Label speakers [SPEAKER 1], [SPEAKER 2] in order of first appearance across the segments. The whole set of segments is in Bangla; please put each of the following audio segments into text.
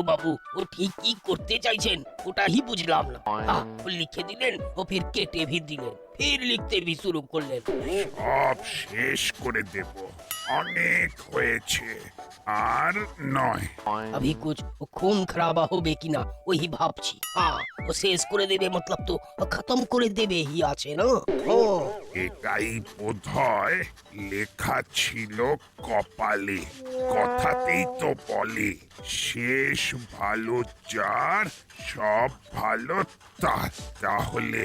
[SPEAKER 1] বাবু ও ঠিক কি করতে চাইছেন ওটাই বুঝলাম না। ও লিখে দিলেন ও ফির কেটে भी দিলেন, ফির লিখতে भी শুরু করলেন।
[SPEAKER 2] সব শেষ করে দেব, অনেক হয়েছে, আর নয়।
[SPEAKER 1] अभी कुछ खून खराबा হবে কিনা ওই ভাবছি। ও শেষ করে দেবে মতলব তো খতম করে দেবে হি আছে না। ও
[SPEAKER 2] এটাই বোধহয় লেখা ছিল কপালে। কথাতেই তো বলে, শেষ ভালো যার সব ভালো তার। তাহলে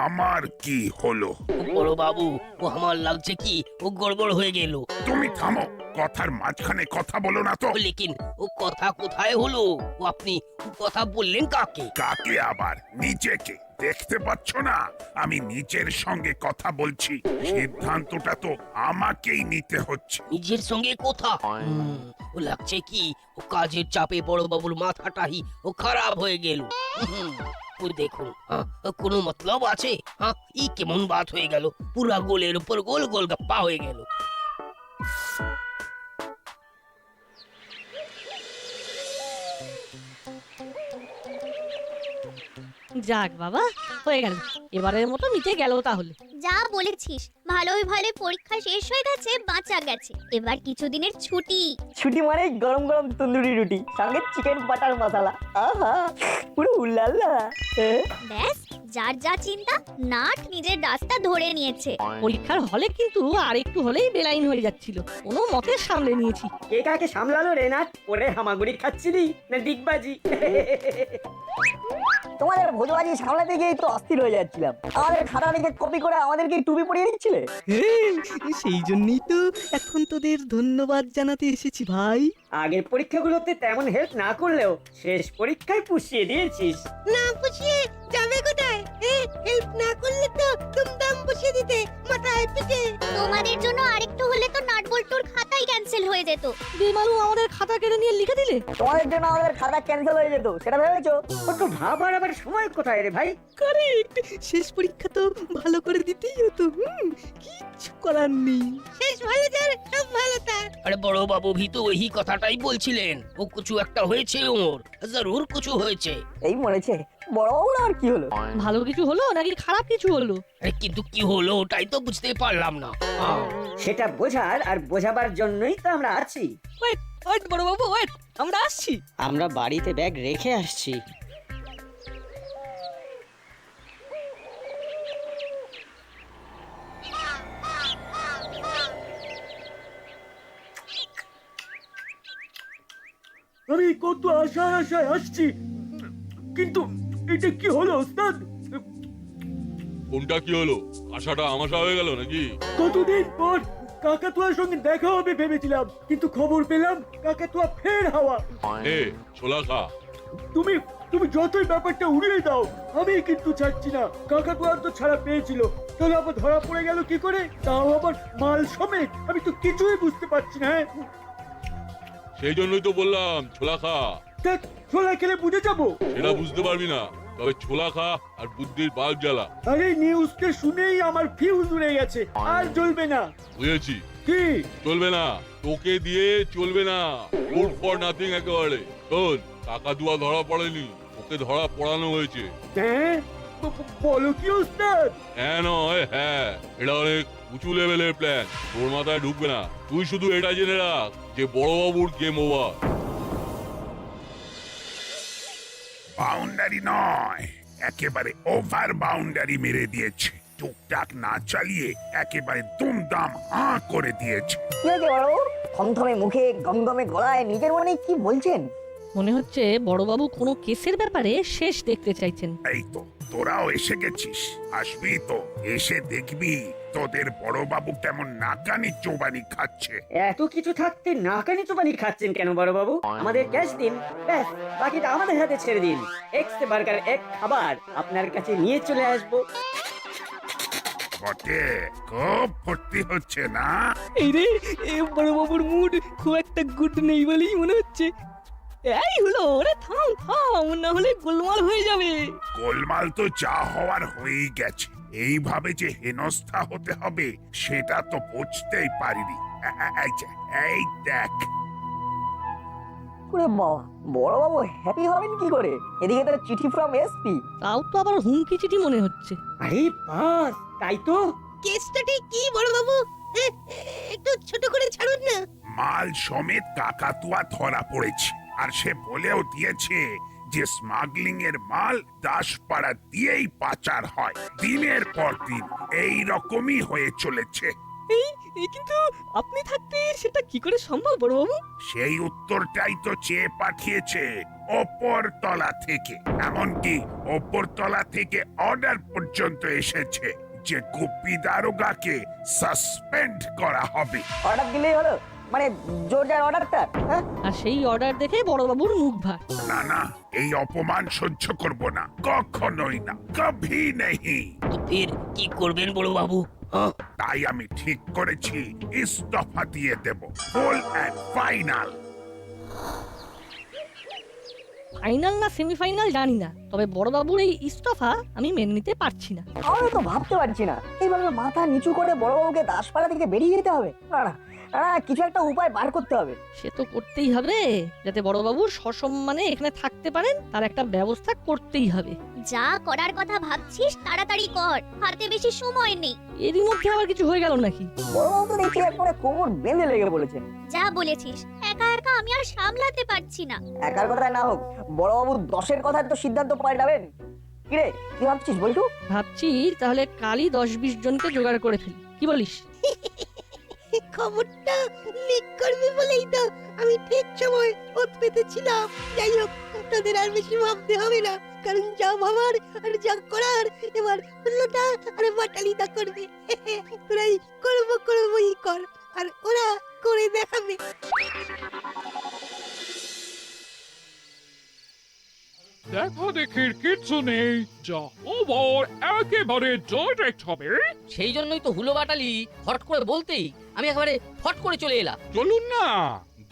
[SPEAKER 2] আমার কি হলো?
[SPEAKER 1] বড় বাবু ও আমার লাগছে কি ও গড়বড় হয়ে গেল।
[SPEAKER 2] তুমি থামো, কথার মাঝখানে কথা বলো না তো।
[SPEAKER 1] লেকিন ও কথা কোথায় হলো? ও আপনি কথা বললেন কাকে?
[SPEAKER 2] কাকে আবার? নিজেকে দেখতে পাচ্ছ না আমি নিজের সঙ্গে কথা বলছি? সিদ্ধান্তটা তো আমাকেই নিতে হচ্ছে।
[SPEAKER 1] নিজের সঙ্গে কথা? ও লাগছে কি ও কাজের চাপে বড় বাবুর মাথাটাই ও খারাপ হয়ে গেল। ও দেখুন কোনো মতলব আছে? ই কেমন বাত হয়ে গেল, পুরা গোলের উপর গোল গোল গপ্পা হয়ে গেল।
[SPEAKER 3] যাক বাবা, হয়ে গেল, এবারের মতো মিটে গেল তাহলে।
[SPEAKER 4] যা বলেছিস, ভালোই ভালোই পরীক্ষা শেষ হয়ে গেছে, বাঁচা গেছে। এবার কিছুদিনের ছুটি।
[SPEAKER 5] ছুটি মানে গরম গরম তন্দুরি রুটি সঙ্গে চিকেন বাটার মশলা, আহা পুরো উল্লাল্লা।
[SPEAKER 4] ব্যাস, যার যা চিন্তা, নাট নিজের রাস্তা ধরে নিয়েছে।
[SPEAKER 3] পরীক্ষার হলে কিন্তু আর একটু হলেই বেলাইন হয়ে যাচ্ছিল, কোনো মতে সামলে নিয়েছি।
[SPEAKER 5] কে কাকে সামলালো রে নাট? ওরে হামাগুড়ি খাচ্ছিলি না দিগবাজি? তোমাদের ভোজবাজি সামলাতে গিয়ে তো অস্থির হয়ে যাচ্ছিলাম। আমাদের খাতা দেখে কপি করে আমাদেরকে টুপি পরিয়ে দিচ্ছিলে।
[SPEAKER 6] সেই জন্যই তো এখন তোদের ধন্যবাদ জানাতে এসেছি ভাই।
[SPEAKER 5] আগের পরীক্ষাগুলোতে তেমন হেল্প না করলেও শেষ পরীক্ষায় পুষিয়ে দিয়েছিস।
[SPEAKER 7] না পুষিয়ে যাবে কোথায়? হেল্প না করলে তো দুমদাম পুষিয়ে দিতে মাথায় পিঠে।
[SPEAKER 4] তোমাদের জন্য আরেকটু হলে তো নাট বল্টুর খাতাই ক্যান্সেল হয়ে যেত।
[SPEAKER 3] বেমালু আমাদের খাতা কেড়ে নিয়ে লিখে দিলে।
[SPEAKER 5] তোমাদের জন্য আমাদের খাতা ক্যান্সেল হয়ে যেত, সেটা ভেবেছো? একটু ভাবার আবার সময় কোথায় রে ভাই?
[SPEAKER 6] কারেক্ট, শেষ পরীক্ষা তো ভালো করে দিতেই হতো। কিচ্ছু করার নেই।
[SPEAKER 7] শেষ ভালো যার সব ভালো তার।
[SPEAKER 1] আরে বড় বাবু ভি তো ওই কথাটাই বলছিলেন, ও কিছু একটা হয়েছে ওর, জরুর কিছু হয়েছে।
[SPEAKER 5] এই মরেছে বড় বাবুর, আর কি হলো?
[SPEAKER 3] ভালো কিছু হলো নাকি খারাপ কিছু হলো?
[SPEAKER 1] আরে কিন্তু কি হলো ওটাই তো বুঝতে পারলাম না।
[SPEAKER 5] সেটা বোঝার আর বোঝাবার জন্যই তো আমরা আছি।
[SPEAKER 6] ওয়েট বড় বাবু, ওয়েট, আমরা আসছি।
[SPEAKER 5] আমরা বাড়িতে ব্যাগ রেখে আসছি।
[SPEAKER 8] আমি কত আশায় আশায় আসছি, কিন্তু এটা কি হলো ওস্তাদ?
[SPEAKER 9] কোনটা কি হলো? আশাটা আমাশা হয়ে গেল নাকি?
[SPEAKER 8] কতদিন পর কাকাতুয়ার সঙ্গে দেখা হবে ভেবেছিলাম, কিন্তু খবর পেলাম কাকাতুয়া ফের হাওয়া।
[SPEAKER 9] এ ছোলা খা।
[SPEAKER 8] তুমি তুমি যতই ব্যাপারটা উড়িয়ে দাও, আমি কিন্তু ছাড়ছি না। কাকাতুয়ার তো ছাড়া পেয়েছিল, তাহলে আবার ধরা পড়ে গেল কি করে? তাও আবার মাল সমেত। আমি তো কিছুই বুঝতে পারছি না।
[SPEAKER 9] সেই জন্যই তো বললাম ছোলা খা।
[SPEAKER 8] দেখ, ছোলা খেলে বুঝে যাবো।
[SPEAKER 9] সেটা বুঝতে পারবি না, তবে ছোলা খা আর বুদ্ধির বাল্ব জ্বালা।
[SPEAKER 8] আরে নিউজটা শুনেই আমার ফিউজ উড়ে গেছে, আর জ্বলবে না।
[SPEAKER 9] বুঝেছি,
[SPEAKER 8] কি
[SPEAKER 9] চলবে না, তোকে দিয়ে চলবে না। গুড ফর নাথিং একেবারে। শোন, কাকাতুয়া ধরা পড়েনি, ওকে ধরা পড়ানো হয়েছে।
[SPEAKER 8] হ্যাঁ? বলো কি ওস্তাদ?
[SPEAKER 9] হ্যাঁ নয় হ্যাঁ, এটা অনেক উঁচু লেভেলের প্ল্যান, তোর মাথায় ঢুকবে না। তুই শুধু এটা জেনে রাখ যে বড়বাবুর গেম ওভার।
[SPEAKER 2] বাউন্ডারি নয়, একেবারে ওভার বাউন্ডারি মেরে দিয়েছে। টুকটাক না চালিয়ে একেবারে দুমদাম হাঁ করে দিয়েছে।
[SPEAKER 5] কি হয়েছে বড় বাবু? থমথমে মুখে গমগমে গলায় নিজের মনে কি বলছেন?
[SPEAKER 3] মনে হচ্ছে বড়বাবু কোনো কেসের ব্যাপারে শেষ দেখতে চাইছেন।
[SPEAKER 2] এই তো তোরাও এসে গেছিস, আসবি তো, এসে দেখবি তোদের বড়বাবু কেমন নাকানি চোবানি খাচ্ছে।
[SPEAKER 5] এত কিছু থাকতে নাকানি চোবানি খাচ্ছেন কেন বড় বাবু? আমাদের ক্যাশ দিন, ব্যাস বাকিটা আমাদের হাতে ছেড়ে দিন। এক্স বার্গার এক খাবার আপনার কাছে নিয়ে চলে আসবো।
[SPEAKER 2] বটে, খুব ফুর্তি হচ্ছে না?
[SPEAKER 6] এই রে, এ বড় বাবুর মুড খুব একটা গুড নেই বলেই মনে হচ্ছে। এই হলো, ওরে থাম থাম, না হলে গোলমাল হয়ে যাবে।
[SPEAKER 2] গোলমাল তো যা হওয়ার হয়েই গেছে। এইভাবে যে হেনস্থা হতে হবে সেটা তো বুঝতেই পারিনি। এই যে, এই দেখ।
[SPEAKER 10] ওরে বাবা, বড়বাবু হ্যাপি হবেন কি করে? এদিকে তার চিঠি ফ্রম এসপি।
[SPEAKER 3] তাও তো আবার হুমকি চিঠি মনে হচ্ছে।
[SPEAKER 5] আরে বাস, তাই তো।
[SPEAKER 7] কেসটা ঠিক কি বড়বাবু? একটু ছোট করে ছাড়ুন না।
[SPEAKER 2] মাল সমেত কাকাতুয়া ধরা পড়েছে, আর সে বলেও দিয়েছে যে স্মাগলিং এর মাল দাসপাড়া দিয়েই পাচার হয়। দিনের পর দিন এই রকমই হয়ে চলেছে।
[SPEAKER 6] কিন্তু আপনি থাকতে সেটা কি করে সম্ভব বড়বাবু?
[SPEAKER 2] সেই উত্তরটাই তো চেয়ে পাঠিয়েছে ওপর তলা থেকে। এমনকি ওপর তলা থেকে অর্ডার পর্যন্ত এসেছে যে গুপ্পি দারোগাকে সাসপেন্ড করা হবে।
[SPEAKER 10] অর্ডার দিলেই হলো? মানে জোর যার অর্ডারটা? হ্যাঁ,
[SPEAKER 3] আর সেই অর্ডার দেখে বড়বাবুর মুখ ভার।
[SPEAKER 2] না না, এই অপমান সহ্য করব না, কখনোই না, কভি নেই।
[SPEAKER 1] তো ফের কি করবেন বড় বাবু?
[SPEAKER 2] তাই আমি ঠিক করেছি ইস্তফা দিয়ে দেব, ফুল এন্ড ফাইনাল।
[SPEAKER 3] ফাইনাল না সেমিফাইনাল জানি না, তবে বড়বাবুর এই ইস্তফা আমি মেনে নিতে পারছি না।
[SPEAKER 10] আমি তো ভাবতে পারছি না এইভাবে মাথা নিচু করে বড়বাবুকে দাসপাড়া থেকে বেরিয়ে যেতে হবে। না না না, কিছু একটা উপায় বার করতে হবে।
[SPEAKER 3] সে তো করতেই হবে, যাতে বড়বাবু সসম্মানে এখানে থাকতে পারেন তার একটা ব্যবস্থা করতেই হবে।
[SPEAKER 4] যা করার কথা ভাবছিস তাড়াতাড়ি কর, হাতে বেশি সময় নেই।
[SPEAKER 3] এরই মধ্যে আবার কিছু হয়ে গেল নাকি?
[SPEAKER 10] বড়বাবু তো দেখছি একবারে কোমর বেঁধে লেগে বলেছেন।
[SPEAKER 4] যা বলেছিস, একা একা আমি আর সামলাতে পারছি না।
[SPEAKER 10] একার কথায় না হোক, বড়বাবু 10-এর কথায় তো সিদ্ধান্ত পাল্টাবেন। কিরে, কি ভাবছিস বলটু?
[SPEAKER 3] ভাবছি তাহলে কালই 10-20 জনকে জোগাড় করে ফেলি, কি বলিস?
[SPEAKER 7] খবরটা লিক করবে বলেই তো আমি ঠিক সময় ওত পেতেছিলাম। যাই হোক, তোদের আর বেশি ভাবতে হবে না, কারণ যা ভাবার আর যা করার এবার হুল্লোটা আর বাটালিদা করবে। তোরাই করবই কর, আর ওরা করে দেখাবে।
[SPEAKER 11] দেখা দেখির কিচ্ছু নেই, যা ওভার একেবারে ডাইরেক্ট হবে।
[SPEAKER 6] সেই জন্যই তো হুলো বাটালি হট করে বলতেই আমি একেবারে ফট করে চলে এলাম।
[SPEAKER 9] চলুন না,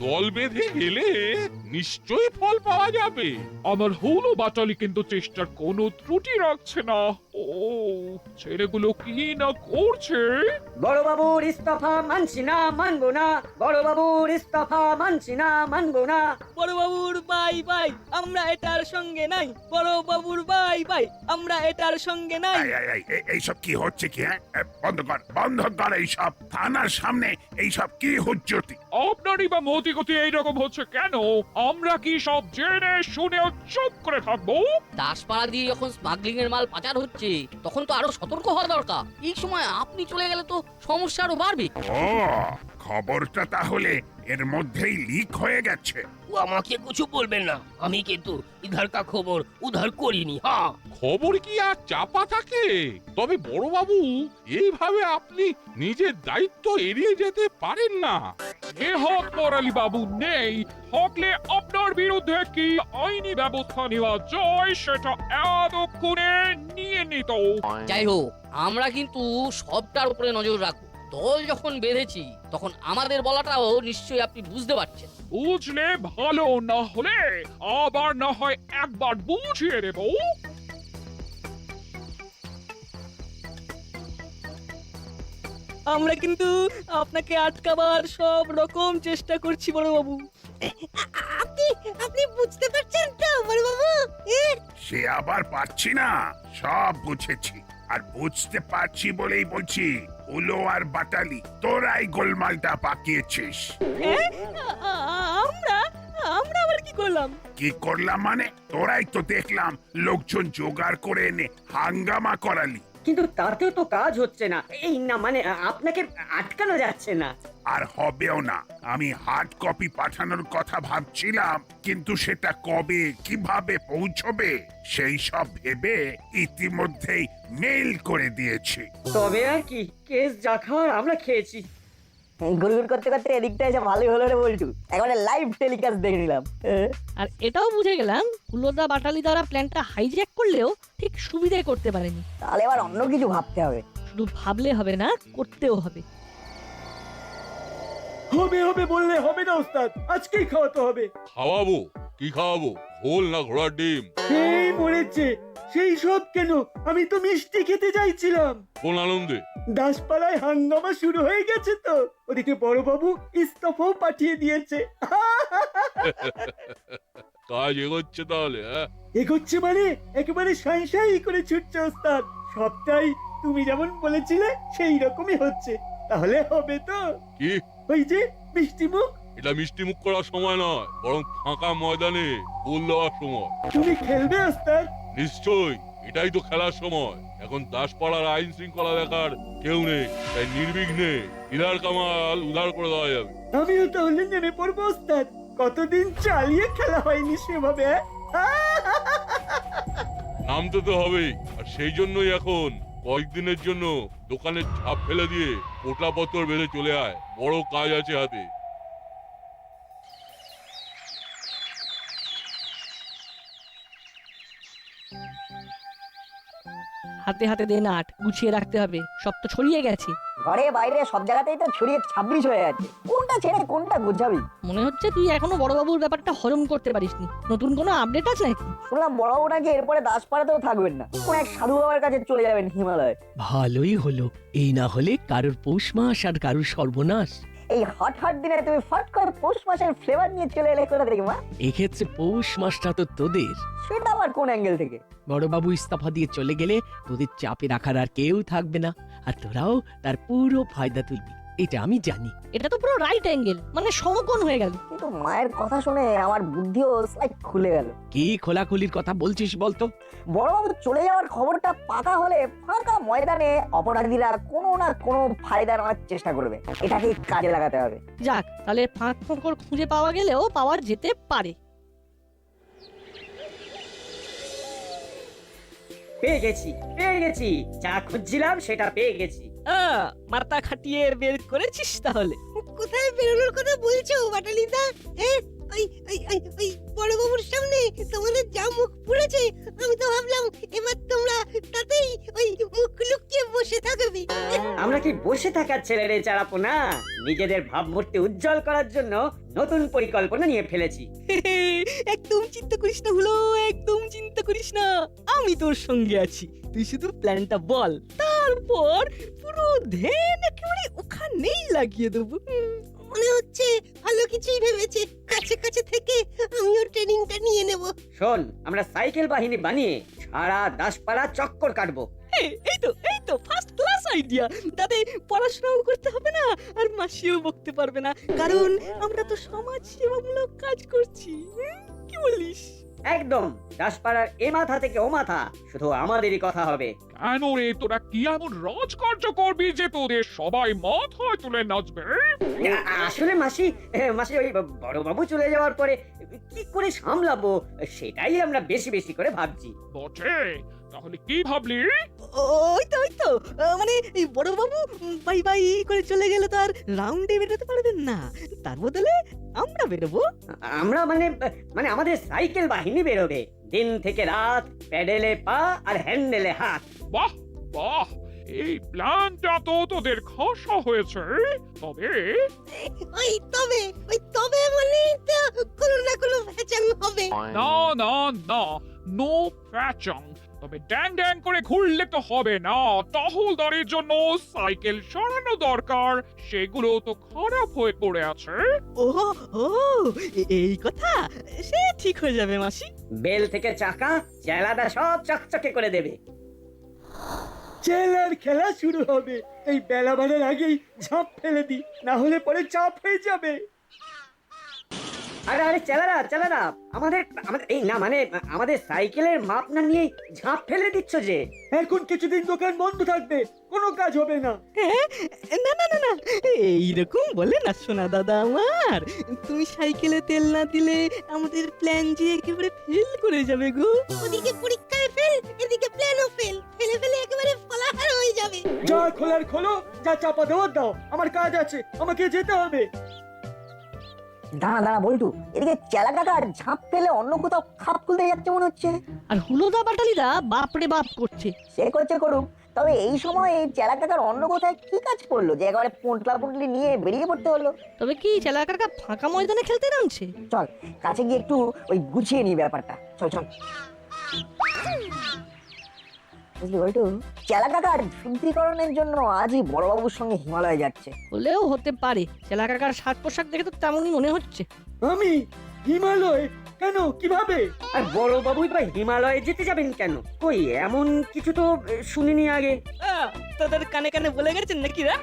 [SPEAKER 9] দল বেঁধে গেলে নিশ্চয়ই ফল পাওয়া যাবে।
[SPEAKER 11] আমার হলো বাটালি কিন্তু চেষ্টার কোনো ত্রুটি রাখছে না। ও, ছেলেগুলো কি না করছে।
[SPEAKER 5] বড়বাবুর ইস্তফা মানছি না, মানবো না। বড়বাবুর ইস্তফা মানছি না, মানবো না।
[SPEAKER 6] বড়বাবুর বাই বাই, আমরা এটার সঙ্গে নাই। বড়বাবুর বাই বাই, আমরা এটার সঙ্গে নাই।
[SPEAKER 2] এইসব কি হচ্ছে কি? হ্যাঁ, বন্ধ কর, বন্ধ কর এইসব। থানার সামনে এইসব কি হুজ্জতি?
[SPEAKER 11] আপনারই বা মতি গতি এইরকম হচ্ছে কেন? আমরা কি সব জেনে শুনেও চুপ করে থাকবো?
[SPEAKER 6] দাসপাড়া দিয়ে যখন স্মাগলিং এর মাল পাচার হচ্ছে, তখন তো আরো সতর্ক হওয়া দরকার। এই সময় আপনি চলে গেলে তো সমস্যা আরো বাড়বে।
[SPEAKER 2] ও, খবরটা তাহলে এর মধ্যেই লিক হয়ে গেছে।
[SPEAKER 1] ও আমাকে কিছু বলবেন না, আমি কিন্তু ইধার কা খবর উধার করিনি। হ্যাঁ,
[SPEAKER 9] খবর কি আর চাপা থাকে? তবে বড়বাবু, এইভাবে আপনি নিজের দায়িত্ব এড়িয়ে যেতে পারেন না।
[SPEAKER 11] নেহাত পরালি বাবু নেই, থাকলে আপনার বিরুদ্ধে কি আইনি ব্যবস্থা নেওয়া যায় সেটা এতক্ষণে নিয়ে নিত।
[SPEAKER 6] যাই হোক, আমরা কিন্তু সবটার উপরে নজর রাখবো। দল যখন বেঁধেছি তখন আমাদের বলাটাও নিশ্চয়ই আপনি বুঝতে পারছেন।
[SPEAKER 11] বুঝলে ভালো, না হলে আবার না হয় একবার বুঝিয়ে দেব।
[SPEAKER 6] আমরা কিন্তু আপনাকে আটকাবার সব রকম চেষ্টা করছি বড়বাবু।
[SPEAKER 7] আপনি বুঝতে পারছেন তো বড়বাবু?
[SPEAKER 2] সে আবার পারছি না, সব বুঝেছি। আর বুঝতে পারছি বলেই বলছি, উলো আর বাটালি তোরাই গোলমালটা পাকিয়েছিস।
[SPEAKER 6] আমরা আমরা আবার কি করলাম?
[SPEAKER 2] কি করলাম মানে? তোরাই তো দেখলাম লোকজন জোগাড় করে এনে হাঙ্গামা করালি।
[SPEAKER 5] কিন্তু তাতেও তো কাজ হচ্ছে না। এই না মানে আপনাকে আটকানো যাচ্ছে না।
[SPEAKER 2] আর হবেও না। আমি হার্ড কপি পাঠানোর কথা ভাবছিলাম, কিন্তু সেটা কবে কিভাবে পৌঁছবে সেই সব ভেবে ইতিমধ্যেই মেইল করে দিয়েছি।
[SPEAKER 5] তবে আর কি, কেস যা খাওয়ার আমরা খেয়েছি।
[SPEAKER 10] গুড়গুড় করতে করতে এদিকটা এসে ভালোই হলো রে বলটু, একবারে লাইভ টেলিকাস্ট দেখে নিলাম।
[SPEAKER 3] আর এটাও বুঝে গেলাম হুলোদা বাটালি দ্বারা প্ল্যানটা হাইজ্যাক করলেও ঠিক সুবিধে করতে পারেনি।
[SPEAKER 10] তাহলে এবার অন্য কিছু ভাবতে হবে।
[SPEAKER 3] শুধু ভাবলে হবে না, করতেও হবে।
[SPEAKER 8] হবে হবে বললে হবে না ওস্তাদ, আজকেই খাওয়াতে হবে।
[SPEAKER 9] খাওয়াবো? কি খাওয়াবো? ঘোল না ঘোড়ার ডিম?
[SPEAKER 8] এই মরেছে, সেই সব কেন, আমি তো মিষ্টি খেতে চাইছিলাম।
[SPEAKER 9] কোন আনন্দে?
[SPEAKER 8] দাসপাড়ায় হাঙ্গামা শুরু হয়ে গেছে তো, ওদিকে বড়বাবু ইস্তফাও পাঠিয়ে দিয়েছে।
[SPEAKER 9] কাজ এগোচ্ছে তাহলে, হ্যাঁ?
[SPEAKER 8] এগোচ্ছে মানে একেবারে সাই সাই করে ছুটছে ওস্তাদ। সবটাই তুমি যেমন বলেছিলে সেই রকমই হচ্ছে। তাহলে হবে তো?
[SPEAKER 9] কি?
[SPEAKER 8] ওই যে মিষ্টি মুখ।
[SPEAKER 9] এটা মিষ্টি মুখ করার সময় নয়, বরং ফাঁকা ময়দানে গোল দেওয়ার সময়।
[SPEAKER 8] তুমি খেলবে ওস্তাদ?
[SPEAKER 9] নিশ্চয়ই, এটাই তো খেলার সময়। এখন দাসপাড়ার আইন শৃঙ্খলা দেখার কেউ নেই, তাই নির্বিঘ্নে ইধার কামাল উধার করে দেওয়া যাবে।
[SPEAKER 8] আমিও তাহলে নেমে পড়বো ওস্তাদ। কতদিন চালিয়ে খেলা হয়নি সেভাবে।
[SPEAKER 9] নামতে তো হবেই, আর সেই জন্যই এখন কয়েকদিনের জন্য দোকানের ঝাপ ফেলে দিয়ে পোটলা পত্তর বেঁধে চলে আয়, বড় কাজ আছে হাতে।
[SPEAKER 3] হাতে হাতে দে নাট, গুছিয়ে রাখতে হবে, সব তো ছড়িয়ে গেছে।
[SPEAKER 10] ঘরে বাইরে সব জায়গাতেই তো ছড়িয়ে 26 হয়ে আছে, কোনটা ছেড়ে কোনটা গুছাবি?
[SPEAKER 3] মনে হচ্ছে তুই এখনো বড়বাবুর ব্যাপারটা হজম করতে পারিসনি। নতুন কোনো আপডেট আছে নাকি?
[SPEAKER 10] শুনলাম বড়বাবু নাকি এরপরে দাসপাড়াতেও থাকবেন না, কোন এক সাধু বাবার কাছে চলে যাবেন হিমালয়।
[SPEAKER 6] ভালোই হলো, এই না হলে কারোর পৌষ মাস আর কারোর সর্বনাশ।
[SPEAKER 10] এই হট হট দিনে তুমি ফট করে পৌষ মাসের ফ্লেভার নিয়ে চলে এলে কোথা থেকে মা?
[SPEAKER 6] এক্ষেত্রে পৌষ মাসটা তো তোদের।
[SPEAKER 10] সেটা আবার কোন অ্যাঙ্গেল থেকে?
[SPEAKER 6] বড়বাবু ইস্তফা দিয়ে চলে গেলে তোদের চাপে রাখার আর কেউ থাকবে না, আর তোরাও তার পুরো ফায়দা তুলবি, এটা আমি জানি।
[SPEAKER 3] এটা তো পুরো রাইট অ্যাঙ্গেল, মানে সমকোণ হয়ে গেল।
[SPEAKER 10] কিন্তু মায়ের কথা শুনে আমার বুদ্ধিও স্লাইড খুলে গেল।
[SPEAKER 6] কি খোলাখুলির কথা বলছিস বলতো?
[SPEAKER 10] বড়বাবু চলে যাওয়ার খবরটা পাকা হলে ফাঁকা ময়দানে অপরাধীরা কোনো না কোনো ফায়দা নেওয়ার চেষ্টা করবে, এটাকে কাজে লাগাতে হবে।
[SPEAKER 3] যাক, তাহলে ফাঁক ফোকর খুঁজে পাওয়া গেলেও পাওয়া যেতে পারে।
[SPEAKER 5] পেয়ে গেছি, যা খুঁজছিলাম সেটা পেয়ে গেছি।
[SPEAKER 6] মাথা খাটিয়ে বের করেছিস তাহলে?
[SPEAKER 7] কোথায় বেরোনোর কথা বলছো বাটালিদা? হ্যাঁ, ওই ওই ওই ওই বড়বাবুর সামনে তোমাদের যা মুখ পুড়েছে, আমি তো ভাবলাম এবার তোমরা তাতেই ওই মুখ লুকিয়ে বসে থাকবে।
[SPEAKER 5] আমরা কি বসে থাকার ছেলে রে চারাপোনা? নিজেদের ভাবমূর্তি উজ্জ্বল করার জন্য নতুন পরিকল্পনা নিয়ে ফেলেছি।
[SPEAKER 6] একদম চিন্তা করিস না হলো, একদম চিন্তা করিস না, আমি তোর সঙ্গে আছি। তুই শুধু প্ল্যানটা বল, তারপর পুরো ধ্যান একেবারে ওখানেই লাগিয়ে দেবো।
[SPEAKER 7] মনে হচ্ছে ভালো কিছুই ভেবেছে, কাছে কাছে থেকে আমিও ট্রেনিংটা নিয়ে নেব।
[SPEAKER 5] শোন, আমরা সাইকেল বাহিনী বানিয়ে সারা দাসপাড়া চক্কর কাটবো।
[SPEAKER 6] এই তো ফার্স্ট ক্লাস আইডিয়া। তাতে পড়াশোনাও করতে হবে না, আর মাসিও বকতে পারবে না, কারণ আমরা তো সমাজ সেবামূলক কাজ করছি। কি বলিস?
[SPEAKER 5] একদম, দাসপাড়ার এ মাথা থেকে ও মাথা শুধু আমাদেরই কথা হবে।
[SPEAKER 11] কেন রে, তোরা কি এমন রাজকার্য করবি যে তোদের সবাই মাথায় তুলে নাচবে?
[SPEAKER 5] আসলে মাসি ওই বড়বাবু চলে যাওয়ার পরে কি করে সামলাবো সেটাই আমরা বেশি বেশি করে ভাবছি।
[SPEAKER 11] বটে, তাহলে কি ভাবলি?
[SPEAKER 6] ওই তো মানে এই বড়বাবু বাই বাই করে চলে গেলে তো আর রাউন্ডে বেরোতে পারবেন না, তার বদলে আমরা বেরোবো।
[SPEAKER 5] আমরা মানে আমাদের সাইকেল বাহিনী বেরোবে, দিন থেকে রাত, প্যাডেলে পা আর হ্যান্ডেলে হাত।
[SPEAKER 11] বাহ বাহ, এই প্ল্যানটা তো তোদের খাসা হয়েছে। তবে
[SPEAKER 7] ওই তবে মানে তো কোনো না কোনো ভেজাল হবে।
[SPEAKER 11] না না না, নো প্যাচং। তবে ড্যাং ড্যাং করে ঘুরলে তো হবে না, টহলদারির জন্য সাইকেল সরানো দরকার, সেগুলো তো খারাপ হয়ে পড়ে আছে।
[SPEAKER 6] ও এই কথা, সে ঠিক হয়ে যাবে মাসি।
[SPEAKER 5] বেল থেকে চাকা চেলাদা সব চকচকে করে দেবে।
[SPEAKER 8] চেলার খেলা শুরু হবে। এই বেলা বাড়ার আগেই ঝাঁপ ফেলে দি, না হলে পরে চাপ হয়ে যাবে।
[SPEAKER 5] আরে চেলারা আমাদের এই না মানে আমাদের সাইকেলের মাপ না নিয়ে ঝাঁপ ফেলে দিচ্ছ যে।
[SPEAKER 8] এখন কিছুদিন দোকান বন্ধ থাকবে, কোনো কাজ হবে না।
[SPEAKER 6] না এইরকম বলে না সোনা দাদা আমার, তুমি সাইকেলে তেল না দিলে আমাদের প্ল্যান যে একেবারে ফেল করে যাবে গো।
[SPEAKER 7] ওদিকে পরীক্ষায় ফেল, এদিকে প্ল্যানও ফেল, ফেলে একেবারে ফলাহার হয়ে যাবে।
[SPEAKER 8] যা খোলার খোলো, যা চাপা দেওয়ার দাও, আমার কাজ আছে, আমাকে যেতে হবে।
[SPEAKER 10] দাঁড়া বলটু, এদিকে চেলা কাকার ঝাঁপ ফেলে অন্য কোথাও খাপ খুলতে যাচ্ছে মনে হচ্ছে।
[SPEAKER 3] আর হুলোদা বাটালিদা বাপরে বাপ করছে।
[SPEAKER 10] সে করছে করুক, তবে এই সময় এই চেলা কাকার অন্য কোথায় কি কাজ করলো যে একেবারে পোঁটলা পুঁটলি নিয়ে বেরিয়ে পড়তে হলো?
[SPEAKER 3] তবে কি চেলা কাকা ফাঁকা ময়দানে খেলতে নামছে?
[SPEAKER 10] চল কাছে গিয়ে একটু ওই গুছিয়ে নি ব্যাপারটা, চল। বুঝলি বলটু, চেলা কাকার শুদ্ধিকরণের জন্য আজই বড়বাবুর সঙ্গে হিমালয় যাচ্ছে।
[SPEAKER 3] হলেও হতে পারে, চেলা কাকার সাজ পোশাক দেখে তো তেমনই মনে হচ্ছে।
[SPEAKER 8] আমি হিমালয় কেন কিভাবে?
[SPEAKER 5] আর বড় বাবুই বা হিমালয়ে যেতে যাবেন কেন? কই এমন কিছু তো শুনিনি আগে।
[SPEAKER 6] তোদের কানে কানে বলে গেছেন নাকি রা?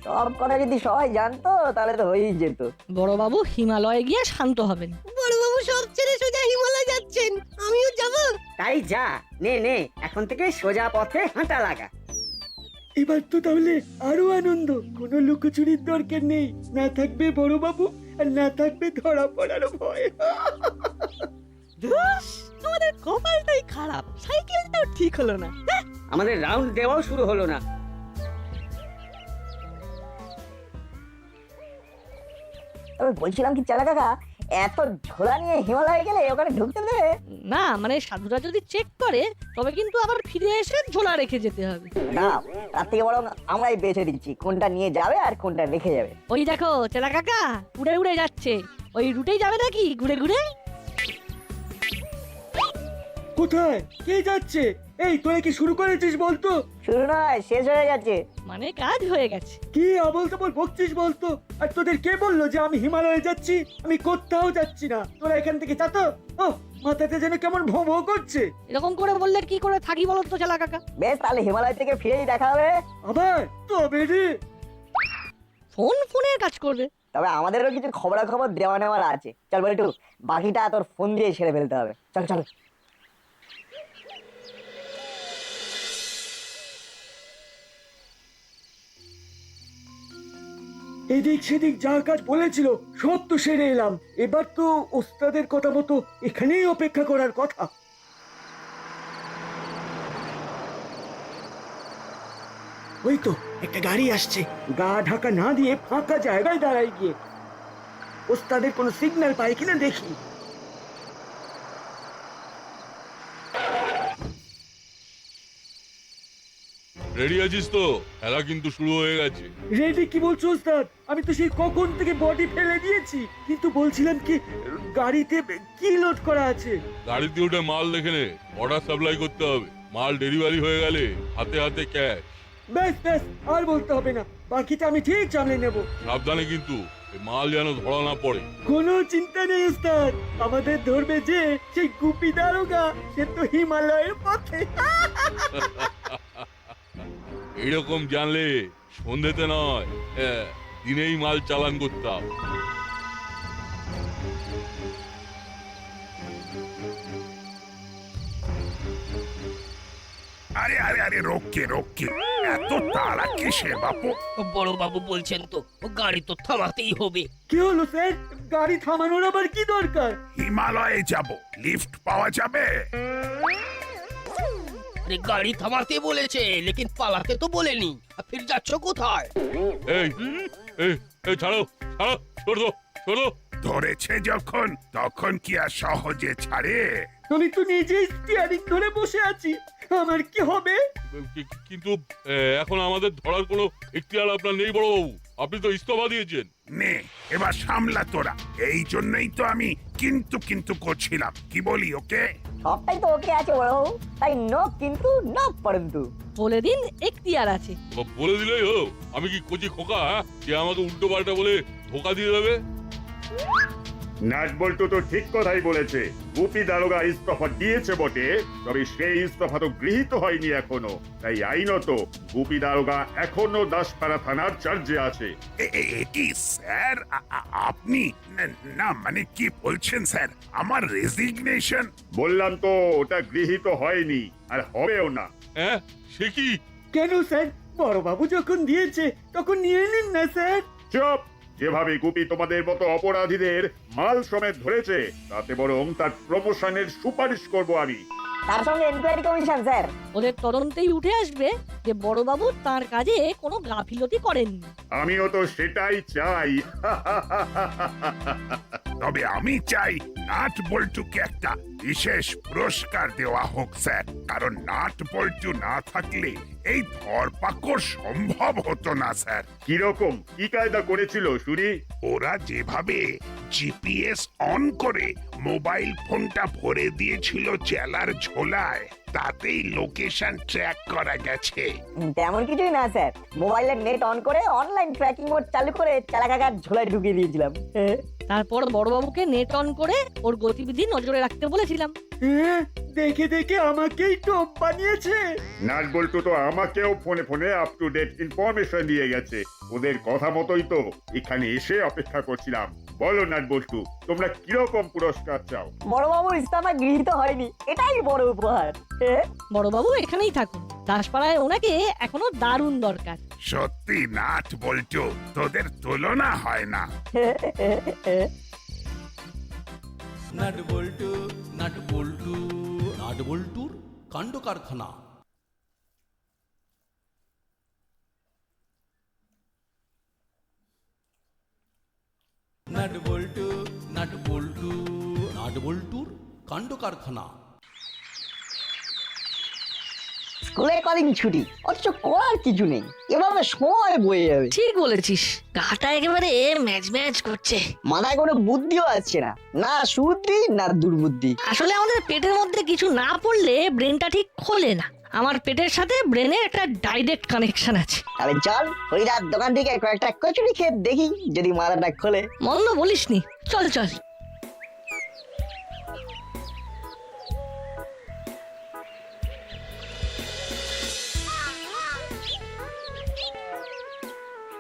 [SPEAKER 10] সব কথা যদি সবাই জানতো তাহলে তো হয়েই যেত।
[SPEAKER 3] বড়বাবু হিমালয়ে গিয়ে শান্ত হবেন।
[SPEAKER 7] বড়বাবু সব ছেড়ে সোজা হিমালয় যাচ্ছেন, আমিও যাব।
[SPEAKER 5] তাই যা, নে নে এখন থেকে সোজা পথে হাঁটা লাগা।
[SPEAKER 8] এবার তো তাহলে আরো আনন্দ, কোনো লুকোচুরির দরকার নেই, না থাকবে বড় বাবু আর না থাকবে ধরা পড়ার ভয়।
[SPEAKER 6] ধুস, আমাদের কপালটাই খারাপ, সাইকেলটাও ঠিক হলো না।
[SPEAKER 5] আমাদের রাউন্ড দেওয়াও শুরু হলো না।
[SPEAKER 10] তবে বলছিলাম কি চালা কাকা, এত ঝোলা নিয়ে হিমালয়ে গেলে ওখানে ঢুকতে দেবে?
[SPEAKER 3] না মানে সাধুরা যদি চেক করে তবে কিন্তু আবার ফিরে এসে ঝোলা রেখে যেতে হবে।
[SPEAKER 10] না, তার থেকে বরং আমরাই বেছে দিচ্ছি কোনটা নিয়ে যাবে আর কোনটা রেখে যাবে।
[SPEAKER 3] ওই দেখো চেলা কাকা উড়ে উড়ে যাচ্ছে, ওই রুটেই যাবে নাকি ঘুরে ঘুরে?
[SPEAKER 8] কোথায় কে যাচ্ছে? এই তোরা কি শুরু করেছিস বলতো?
[SPEAKER 10] শুরু নয়, শেষ হয়ে গেছে।
[SPEAKER 3] মানে কাজ হয়ে গেছে।
[SPEAKER 8] কি আবল তাবল বকছিস বলতো? আর তোদের কে বললো যে আমি হিমালয়ে যাচ্ছি? আমি কোথাও যাচ্ছি না, তোরা এখান থেকে যা তো। ও মাথাতে যেন কেমন ভো ভো করছে।
[SPEAKER 3] এরকম করে বললে কি করে থাকি বলো তো চেলা কাকা?
[SPEAKER 10] বেশ, তাহলে হিমালয় থেকে ফিরেই দেখা হবে।
[SPEAKER 8] আবার তবে রে,
[SPEAKER 3] ফোনের কাজ করবে।
[SPEAKER 10] তবে আমাদেরও কিছু খবরাখবর দেওয়া নেওয়ার আছে। চল বলে একটু বাকিটা তোর ফোন দিয়ে সেরে ফেলতে হবে। চল চল।
[SPEAKER 8] এদিক সেদিক যা কাজ বলেছিল সব তো সেরে এলাম। এবার তো ওস্তাদের কথা মতো এখানেই অপেক্ষা করার কথা। ওই তো একটা গাড়ি আসছে, গা ঢাকা না দিয়ে ফাঁকা জায়গায় দাঁড়াই গিয়ে ওস্তাদের কোনো সিগন্যাল পাই কিনা দেখি।
[SPEAKER 9] রেডি আছিস তো? খেলা কিন্তু শুরু হয়ে গেছে।
[SPEAKER 8] রেডি কি বলছো ওস্তাদ? আমি তো সেই কখন থেকে বডি ফেলে দিয়েছি, কিন্তু বলছিলাম কি গাড়িতে কি লোড করা আছে?
[SPEAKER 9] গাড়িতে উঠে মাল দেখে নে, অর্ডার সাপ্লাই করতে হবে। মাল ডেলিভারি হয়ে গেলে হাতে হাতে ক্যাশ।
[SPEAKER 8] ব্যাস ব্যাস, আর বলতে হবে না, বাকিটা আমি ঠিক সামলে নেব।
[SPEAKER 9] সাবধানে কিন্তু, এই মাল যেন ধরা না পড়ে।
[SPEAKER 8] কোনো চিন্তা নেই ওস্তাদ, আমাদের ধরবে যে সেই গুপি দারোগা, সে তো হিমালয়ের পথে।
[SPEAKER 9] এইরকম জানলে সন্ধ্যেতে নয়, দিনেই মাল চালান করতাম।
[SPEAKER 2] আরে আরে আরে রোকে রোকে, এত তাড়া কিসে বাপু?
[SPEAKER 1] বড় বাবু বলছেন তো গাড়ি তো থামাতেই হবে।
[SPEAKER 8] কি হলো স্যার, গাড়ি থামানোর আবার কি দরকার?
[SPEAKER 2] হিমালয়ে যাব, লিফট পাওয়া যাবে?
[SPEAKER 1] আরে গাড়ি থামাতে বলেছে, লেকিন পালাতে তো বলেনি। আর ফির যাচ্ছ কোথায়?
[SPEAKER 9] এই এই এই ছাড়ো ছাড়ো, ছোড়ো ছোড়ো।
[SPEAKER 2] ধরেছে যখন তখন কি আর সহজে ছাড়ে?
[SPEAKER 8] আমি তো নিজেই স্টিয়ারিং ধরে বসে আছি, আমার কি হবে?
[SPEAKER 9] কিন্তু এখন আমাদের ধরার কোনো এখতিয়ার আপনার নেই বড় বাবু, আপনি তো ইস্তফা দিয়েছেন।
[SPEAKER 2] নে এবার সামলা তোরা, এই জন্যই তো আমি কিন্তু কিন্তু করছিলাম। কি বলি ওকে?
[SPEAKER 10] সবটাই তো ওকে আছে বড় বাবু, তাই নো কিন্তু নো পরন্তু।
[SPEAKER 3] বলে দিন এখতিয়ার আছে।
[SPEAKER 9] বলে দিলেই হলো। আমি কি কচি খোকা, যে আমাকে উল্টো পাল্টা বলে ধোকা দিয়ে দেবে?
[SPEAKER 12] নাটবল্টু তো ঠিক কথাই বলেছে। গুপি দারোগা ইস্তফা দিয়েছে বটে, তবে সেই ইস্তফা তো গৃহীত হয়নি এখনো। তাই আইনত গুপি দারোগা এখনো দাসপাড়া থানার চার্জে আছে।
[SPEAKER 2] কি স্যার আপনি? না মানে কি বলছেন স্যার? আমার রেজিগনেশন?
[SPEAKER 12] বললাম তো ওটা গৃহীত হয়নি, আর হবেও না।
[SPEAKER 9] হ্যাঁ, সে কি?
[SPEAKER 8] কেন স্যার, বড়বাবু যখন দিয়েছে তখন নিয়ে নিন না স্যার।
[SPEAKER 12] চুপ! যেভাবে গুপি তোমাদের মতো অপরাধীদের মাল সমেত ধরেছে, তাতে বরং তার প্রমোশনের সুপারিশ করব আমি।
[SPEAKER 10] তার সঙ্গে এনকোয়ারি কমিশন স্যার।
[SPEAKER 3] ওদের তদন্তেই উঠে আসবে যে বড়বাবু তার কাজে কোনো গাফিলতি করেননি।
[SPEAKER 12] আমিও তো সেটাই চাই।
[SPEAKER 2] তবে আমি চাই নাট বল্টুকে একটা বিশেষ পুরস্কার দেওয়া হোক স্যার, কারণ নাট বল্টু না থাকলে এই ধরপাকড় সম্ভব হতো না স্যার।
[SPEAKER 12] কিরকম কি কায়দা করেছিল শুনি?
[SPEAKER 2] ওরা যেভাবে জিপিএস অন করে মোবাইল ফোনটা ভরে দিয়েছিল চেলার ঝোলায়, তাতেই লোকেশন ট্র্যাক করা গেছে।
[SPEAKER 10] তেমন কিছুই না স্যার, মোবাইলের নেট অন করে অনলাইন ট্র্যাকিং মোড চালু করে চালা কাকার ঝোলায় ঢুকিয়ে দিয়েছিলাম।
[SPEAKER 3] তারপর বড়বাবুকে নেট অন করে ওর গতিবিধি নজরে রাখতে বলেছিলাম।
[SPEAKER 8] হ্যাঁ, দেখে দেখে আমাকেই টোপ বানিয়েছে।
[SPEAKER 12] নাট বল্টু তো আমাকেও ফোনে ফোনে আপ টু ডেট ইনফরমেশন দিয়ে গেছে। ওদের কথা মতোই তো এখানে এসে অপেক্ষা করছিলাম। বলো নাট বল্টু, তোমরা কিরকম পুরস্কার চাও?
[SPEAKER 10] বড়বাবুর ইস্তফা গৃহীত হয়নি, এটাই বড় উপহার।
[SPEAKER 3] বড়বাবু এখানেই থাকুন, দাসপাড়ায় ওনাকে এখনো দারুণ দরকার।
[SPEAKER 2] সত্যি নাট বল্টু, তোদের তুলনা হয় না।
[SPEAKER 13] নাট বল্টু নাট বল্টু নাট বল্টুর কাণ্ড কারখানা। নাট বল্টু নাট বল্টু নাট বল্টুর কাণ্ড কারখানা।
[SPEAKER 10] স্কুলে কদিন ছুটি, অথচ করার কিছু নেই, এভাবে সময় বয়ে যাবে।
[SPEAKER 3] ঠিক বলেছিস, গাটা একেবারে ম্যাচ ম্যাচ করছে।
[SPEAKER 10] মাথায় কোনো বুদ্ধিও আসছে না, না সুবুদ্ধি না দুর্বুদ্ধি।
[SPEAKER 3] আসলে আমাদের পেটের মধ্যে কিছু না পড়লে ব্রেনটা ঠিক খোলে না। আমার পেটের সাথে ব্রেনের একটা ডাইরেক্ট কানেকশন আছে।
[SPEAKER 10] তাহলে চল হরিদার দোকান থেকে কয়েকটা কচুরি খেয়ে দেখি যদি মাথাটা খোলে।
[SPEAKER 3] মন্দ বলিসনি, চল চল।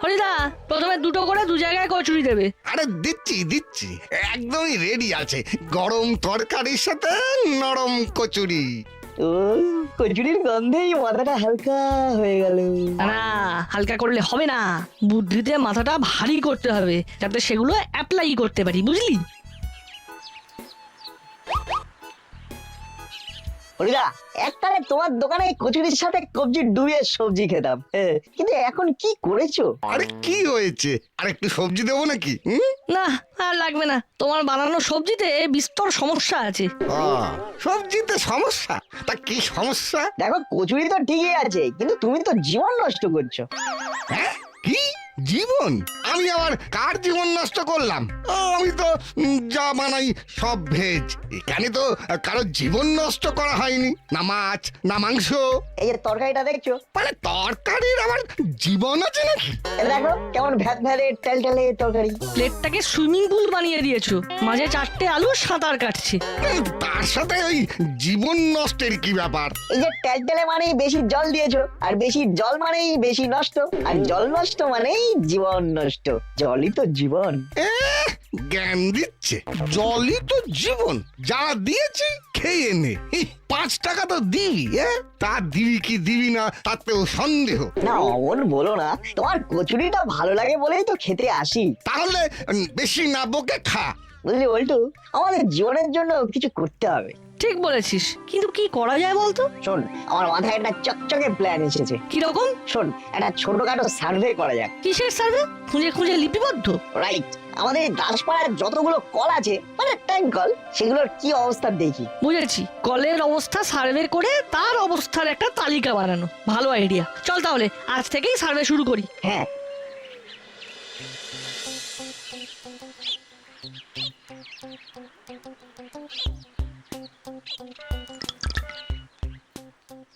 [SPEAKER 3] হরিদা, প্রথমে দুটো করে দু জায়গায় কচুরি দেবে।
[SPEAKER 14] আরে দিচ্ছি দিচ্ছি, একদমই রেডি আছে। গরম তরকারির সাথে নরম কচুরি।
[SPEAKER 10] ও, কচুরির গন্ধেই মাথাটা হালকা হয়ে গেল।
[SPEAKER 3] না, হালকা করলে হবে না, বুদ্ধিতে মাথাটা ভারী করতে হবে যাতে সেগুলো অ্যাপ্লাই করতে পারি, বুঝলি?
[SPEAKER 10] হরিদা, একটানে তোমার দোকানে কচুরির সাথে কবজি ডুবিয়ে সবজি খেতাম, কিন্তু এখন কি করেছো?
[SPEAKER 14] আরে কি হয়েছে, আর একটু সবজি দেবো নাকি?
[SPEAKER 3] না, আর লাগবে না, তোমার বানানো সবজিতে বিস্তর সমস্যা আছে।
[SPEAKER 14] সবজিতে সমস্যা? তা কি সমস্যা?
[SPEAKER 10] দেখো, কচুরি তো ঠিকই আছে, কিন্তু তুমি তো জীবন নষ্ট করছো।
[SPEAKER 14] হ্যাঁ, কি জীবন? আমি আবার কার জীবন নষ্ট করলাম? আমি তো যা বানাই সব ভেজ, এখানে তো কারো জীবন নষ্ট করা হয়নি, না মাছ না মাংস।
[SPEAKER 10] এই যে তরকারিটা দেখছো,
[SPEAKER 14] মানে তরকারির আবার জীবন আছে নাকি?
[SPEAKER 10] দেখো কেমন ভ্যাট ভ্যাটে টেলটেলে তরকারি।
[SPEAKER 3] প্লেটটাকে সুইমিং পুল বানিয়ে দিয়েছো, মাঝে 4টে আলু সাঁতার কাটছে।
[SPEAKER 14] তার সাথে ওই জীবন নষ্টের কি ব্যাপার?
[SPEAKER 10] এই যে টেলটেলে মানেই বেশি জল দিয়েছো, আর বেশি জল মানেই বেশি নষ্ট, আর জল নষ্ট মানেই জীবন নষ্ট। জলই তো জীবন।
[SPEAKER 14] জ্ঞান দিচ্ছে, জলই তো জীবন, যা দিয়েছি খেয়ে নে। 5 টাকা তো দিবি, তা দিবি কি দিবি না তাতেও সন্দেহ।
[SPEAKER 10] না অমন বলো না, তোমার কচুরিটা ভালো লাগে বলেই তো খেতে আসি।
[SPEAKER 14] তাহলে বেশি না বকে খা।
[SPEAKER 10] বুঝলি বল্টু, আমাদের জীবনের জন্য কিছু করতে হবে।
[SPEAKER 3] ঠিক বলেছিস, কিন্তু কি করা যায় বলতো?
[SPEAKER 10] শোন, আমার মাথায় একটা চকচকে প্ল্যান এসেছে।
[SPEAKER 3] কিরকম?
[SPEAKER 10] শোন, একটা ছোটখাটো সার্ভে করা যাক।
[SPEAKER 3] কিসের সার্ভে? খুঁজে খুঁজে লিপিবদ্ধ?
[SPEAKER 10] রাইট, আমাদের দাসপাড়ার যতগুলো কল আছে, মানে ট্যাঙ্ক কল, সেগুলোর কি অবস্থা দেখি।
[SPEAKER 3] বুঝেছি, কলের অবস্থা সার্ভে করে তার অবস্থার একটা তালিকা বানানো। ভালো আইডিয়া, চল তাহলে আজ থেকেই সার্ভে শুরু করি।
[SPEAKER 10] হ্যাঁ,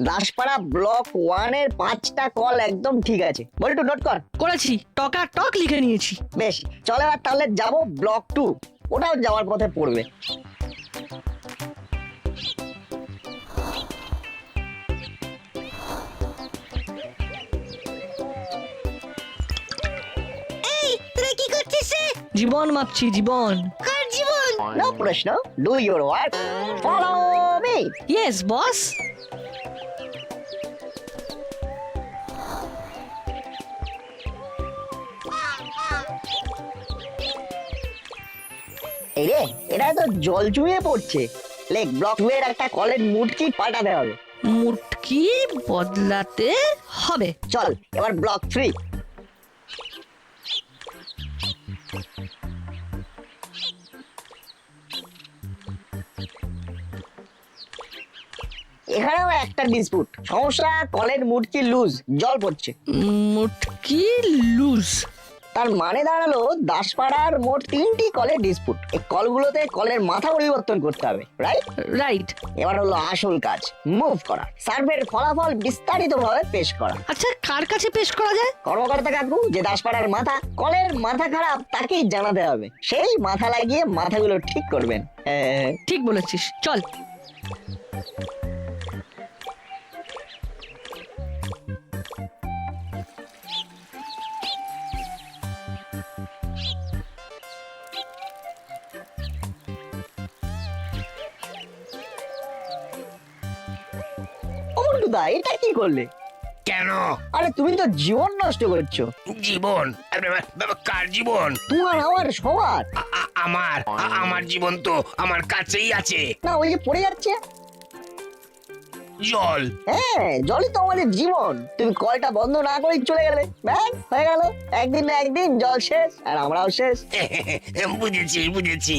[SPEAKER 10] দাসপাড়া ব্লক 1 এর 5টা কল একদম ঠিক আছে। বল্টু নোট কর।
[SPEAKER 3] করেছি, টকা টক লিখে নিয়েছি।
[SPEAKER 10] বেশ, চল এবার তাহলে যাবো ব্লক 2, ওটাও যাওয়ার পথে পড়বে।
[SPEAKER 7] এই তোরা কি করছিস রে?
[SPEAKER 3] জীবন মাপছি, জীবন।
[SPEAKER 7] কার জীবন?
[SPEAKER 10] নো প্রশ্ন, do your work, follow me.
[SPEAKER 3] Yes boss.
[SPEAKER 10] এই রে, এটা তো জল চুইয়ে পড়ছে। লেখ ব্লক 2 এর একটা কলের মুটকি পাল্টাতে হবে।
[SPEAKER 3] মুটকি বদলাতে হবে।
[SPEAKER 10] চল এবার ব্লক 3। এখানেও একটা ডিসপুট, সমস্যা কলের মুটকি লুজ, জল পড়ছে।
[SPEAKER 3] মুটকি লুজ,
[SPEAKER 10] তার মানে দাঁড়ালো দাসপাড়ার মোট 3টি কলের ডিসপুট। এই কলগুলোতে কলের মাথা পরিবর্তন করতে হবে, রাইট?
[SPEAKER 3] রাইট।
[SPEAKER 10] এবার হলো আসল কাজ, মুভ করা, সার্ভের ফলাফল বিস্তারিতভাবে পেশ করা।
[SPEAKER 3] আচ্ছা, কার কাছে পেশ করা যায়?
[SPEAKER 10] কর্মকর্তা কাকু, যে দাসপাড়ার মাথা, কলের মাথা খারাপ তাকেই জানাতে হবে। সেই মাথা লাগিয়ে মাথাগুলো ঠিক করবেন।
[SPEAKER 3] ঠিক বলেছিস, চল।
[SPEAKER 10] অমন্টুদা, এটা কি করলে?
[SPEAKER 1] কেন?
[SPEAKER 10] আরে তুমি তো জীবন নষ্ট করছো।
[SPEAKER 1] জীবন? কার জীবন?
[SPEAKER 10] তোমার, আমার, সবার।
[SPEAKER 1] আমার জীবন তো আমার কাছেই আছে।
[SPEAKER 10] না, ওই যে পড়ে যাচ্ছে
[SPEAKER 1] জল।
[SPEAKER 10] হ্যাঁ, জলই তো আমাদের জীবন। তুমি কলটা বন্ধ না করে চলে গেলে, ব্যাস হয়ে গেল। একদিন না একদিন জল শেষ আর আমরাও শেষ।
[SPEAKER 1] বুঝেছি।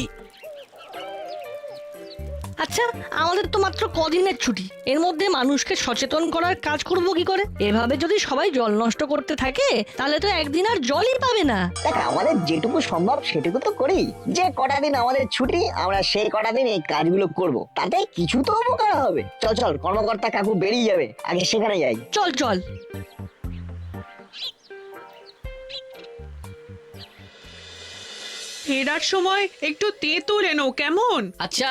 [SPEAKER 3] আচ্ছা, আমাদের তো মাত্র কদিনের ছুটি, এর মধ্যে মানুষকে সচেতন করার কাজ করব কি করে? এভাবে যদি সবাই জল নষ্ট করতে থাকে তাহলে তো একদিন আর জলই পাবে না।
[SPEAKER 10] দেখ, আমাদের যেটুকু সম্ভব সেটুকু তো করি। যে কটা দিন আমাদের ছুটি, আমরা সেই কটা দিন এই কাজগুলো করব, তাতে কিছু তো উপকার হবে। চল চল, কর্মকর্তা কাকু বেরিয়ে যাবে, আগে সেখানে যাই।
[SPEAKER 3] চল চল।
[SPEAKER 6] ফেরার সময় একটু তেঁতুল এনো, কেমন?
[SPEAKER 1] আচ্ছা,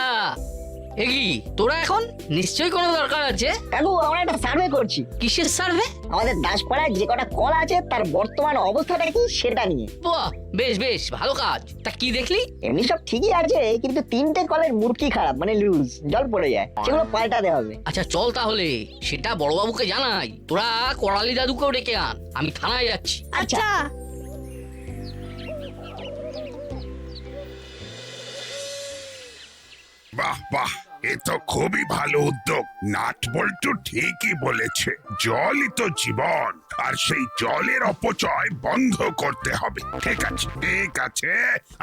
[SPEAKER 1] এগি তোরা এখন নিশ্চয়ই কোনো দরকার আছে।
[SPEAKER 10] কাকু, আমরা একটা সার্ভে করছি।
[SPEAKER 1] কিসের সার্ভে?
[SPEAKER 10] আমাদের দাসপাড়ায় যে কটা কল আছে তার বর্তমান অবস্থাটা কি সেটা নিয়ে।
[SPEAKER 1] বাহ, বেশ ভালো কাজ। তা কি দেখলি?
[SPEAKER 10] এমনি সব ঠিকই আছে, কিন্তু 3টে কলের মুরকি খারাপ, মানে লুজ, জল পড়ে যায়, সেগুলো পাল্টাতে হবে।
[SPEAKER 1] আচ্ছা চল তাহলে, সেটা বড়বাবুকে জানাই। তোরা করালি দাদুকেও ডেকে আন, আমি থানায় যাচ্ছি।
[SPEAKER 3] আচ্ছা।
[SPEAKER 2] বাহ বাহ, এ তো খুবই ভালো উদ্যোগ। নাট বল্টু ঠিকই বলেছে, জলই তো জীবন, আর সেই জলের অপচয় বন্ধ করতে হবে। ঠিক আছে,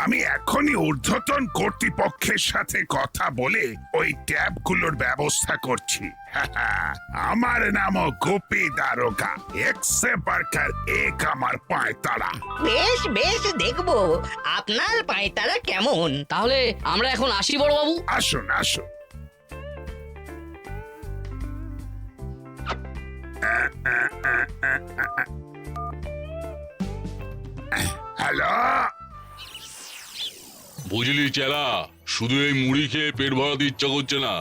[SPEAKER 2] আমি এখনই ঊর্ধ্বতন কর্তৃপক্ষের সাথে কথা বলে ওই ট্যাপগুলোর ব্যবস্থা করছি। আমার নামও গোপী দারোগা, একসে বারকার এক আমার পায়তারা।
[SPEAKER 1] বেশ দেখবো আপনার পায়তারা কেমন। তাহলে আমরা এখন আসি বড়বাবু।
[SPEAKER 2] আসুন। হ্যালো,
[SPEAKER 9] বুঝলি চেলা, শুধু এই মুড়ি খেয়ে পেট ভরাতে ইচ্ছা করছে না।